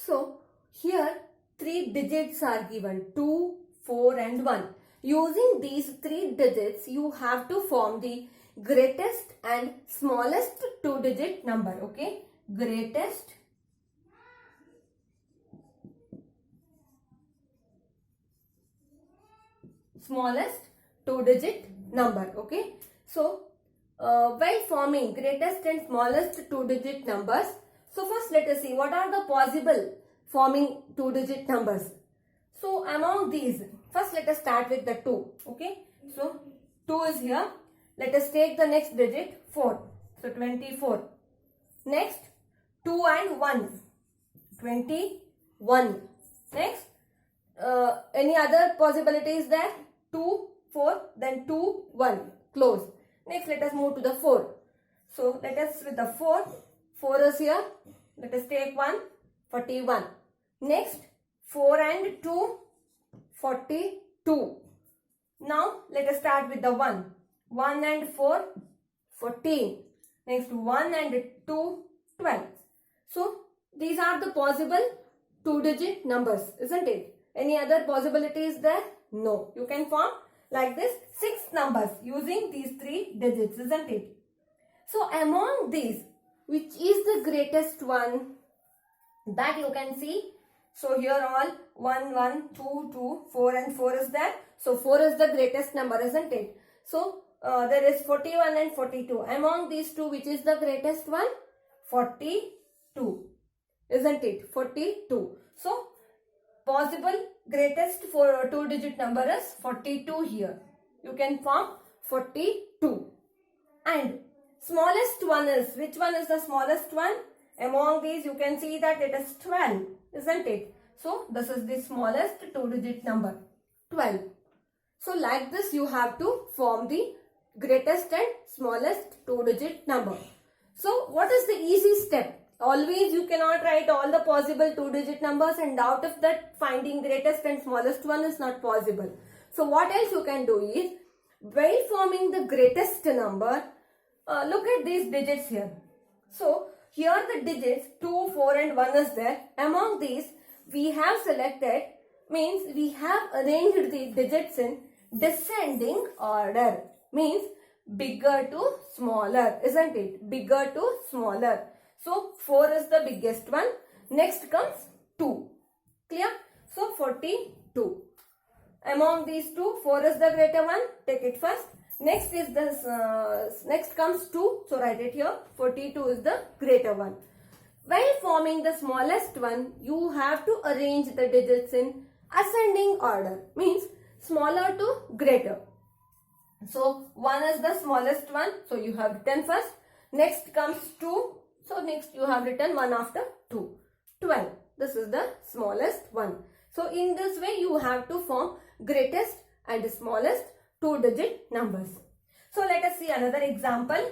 So here 3 digits are given, 2, 4 and 1. Using these 3 digits, you have to form the greatest and smallest 2-digit number. Okay, greatest smallest 2-digit number. Okay, so while forming greatest and smallest 2-digit numbers, so first let us see what are the possible forming 2-digit numbers. So among these, first let us start with the 2. Okay, so 2 is here. Let us take the next digit 4. So 24. Next 2 and 1, 21. Next any other possibility is there? 2, 4, then 2, 1. Close. Next let us move to the 4. So let us with the 4. 4 is here. Let us take 1, 41. Next 4 and 2, 42. Now let us start with the 1. 1 and 4, 14. Next 1 and 2, 12. So these are the possible 2-digit numbers, isn't it? Any other possibility is there? No. You can form like this 6 numbers using these 3 digits, isn't it? So among these, which is the greatest one? That you can see. So here all 1, 1, 2, 2, 4 and 4 is there. So 4 is the greatest number, isn't it? So there is 41 and 42. Among these two, which is the greatest one? 42. Isn't it? 42. So possible greatest for 2-digit number is 42 here. You can form 42. And smallest one is, which one is the smallest one? Among these you can see that it is 12, isn't it? So this is the smallest 2-digit number, 12. So like this you have to form the greatest and smallest 2-digit number. So what is the easy step? Always you cannot write all the possible 2-digit numbers, and out of that finding greatest and smallest one is not possible. So what else you can do is, while forming the greatest number, look at these digits here. So here the digits 2, 4 and 1 is there. Among these we have selected, means we have arranged the digits in descending order. Means bigger to smaller, isn't it? Bigger to smaller. So 4 is the biggest one. Next comes 2. Clear? So 42. Among these two, 4 is the greater one. Take it first. Next is this. Next comes 2. So write it here. 42 is the greater one. While forming the smallest one, you have to arrange the digits in ascending order. Means smaller to greater. So 1 is the smallest one. So you have written first. Next comes 2. So next you have written 1 after 2. 12. This is the smallest one. So in this way you have to form greatest and smallest 2-digit numbers. So let us see another example.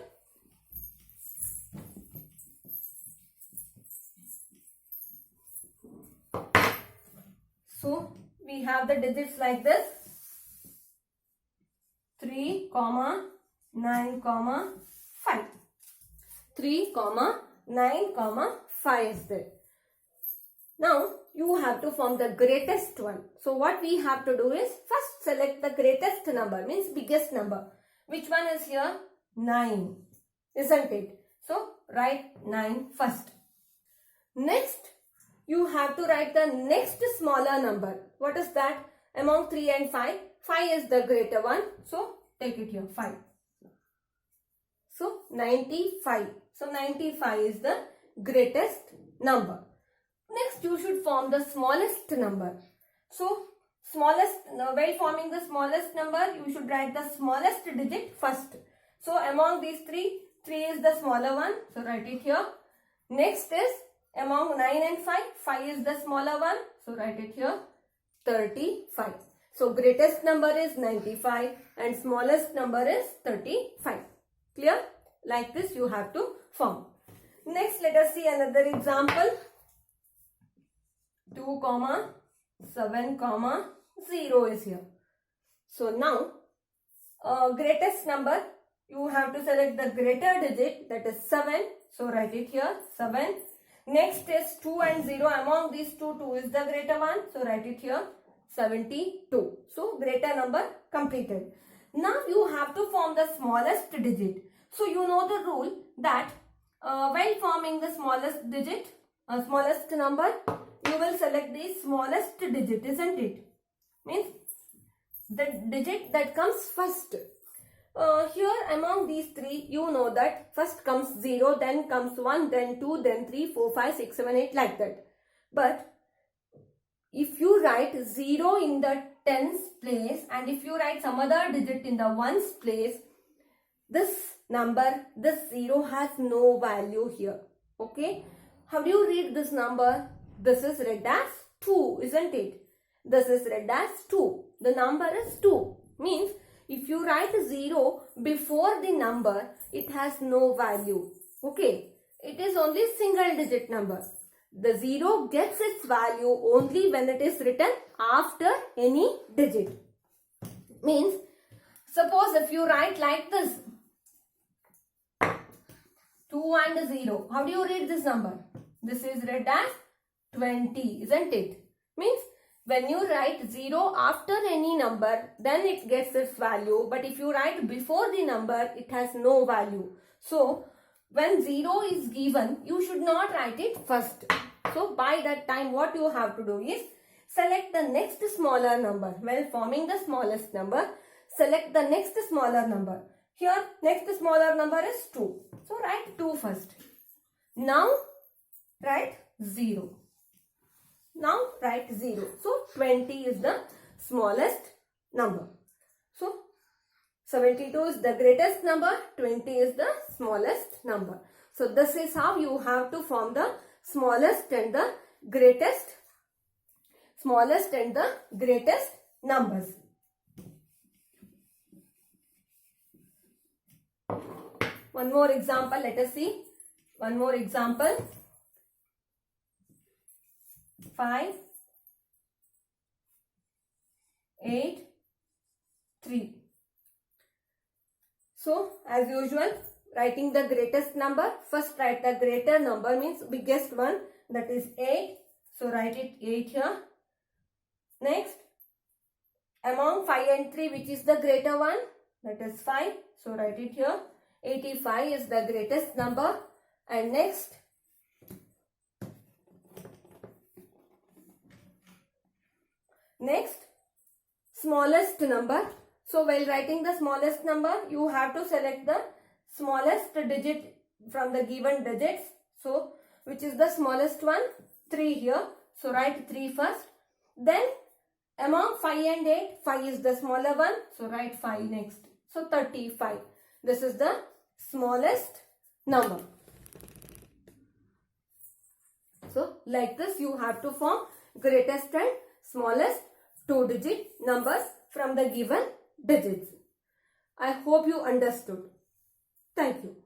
So we have the digits like this. 3, 9, 5. 3, 9, 5 is there. Now you have to form the greatest one. So what we have to do is first select the greatest number, means biggest number. Which one is here? 9, isn't it? So write 9 first. Next you have to write the next smaller number. What is that? Among 3 and 5, 5 is the greater one. So take it here, 5. So 95. So 95 is the greatest number. Next you should form the smallest number. So while forming the smallest number, you should write the smallest digit first. So among these 3, 3 is the smaller one. So write it here. Next is among 9 and 5, 5 is the smaller one. So write it here, 35. So greatest number is 95 and smallest number is 35. Clear? Like this you have to form. Next let us see another example. 2, 7, 0 is here. So now greatest number, you have to select the greater digit, that is 7. So write it here, 7. Next is 2 and 0. Among these two, 2 is the greater one. So write it here, 72. So greater number completed. Now you have to form the smallest digit. So you know the rule that while forming the smallest digit, smallest number, you will select the smallest digit, isn't it? Means the digit that comes first. Here among these three, you know that first comes 0, then comes 1, then 2, then 3, 4, 5, 6, 7, 8, like that. But if you write 0 in the tens place and if you write some other digit in the ones place, this number, this 0 has no value here. Okay. How do you read this number? This is read as 2, isn't it? This is read as 2. The number is 2. Means if you write 0 before the number, it has no value. Okay. It is only single digit number. The 0 gets its value only when it is written after any digit. Means, suppose if you write like this, 2 and 0. How do you read this number? This is read as 20, isn't it? Means, when you write 0 after any number, then it gets its value. But if you write before the number, it has no value. So, when 0 is given, you should not write it first. So, by that time, what you have to do is, select the next smaller number. While forming the smallest number, select the next smaller number. Here, next smaller number is 2. So, write 2 first. Now, write 0. Now, write 0. So, 20 is the smallest number. So, 72 is the greatest number, 20 is the smallest number. So, this is how you have to form the smallest and the greatest numbers. One more example, let us see. One more example. 5, 8, 3. So, as usual, writing the greatest number. First write the greater number, means biggest one, that is 8. So, write it 8 here. Next, among 5 and 3, which is the greater one? That is 5. So, write it here. 85 is the greatest number. And next, smallest number. So, while writing the smallest number, you have to select the smallest digit from the given digits. So, which is the smallest one? 3 here. So, write 3 first. Then, among 5 and 8, 5 is the smaller one. So, write 5 next. So, 35. This is the smallest number. So, like this, you have to form greatest and smallest 2-digit numbers from the given digits. I hope you understood. Thank you.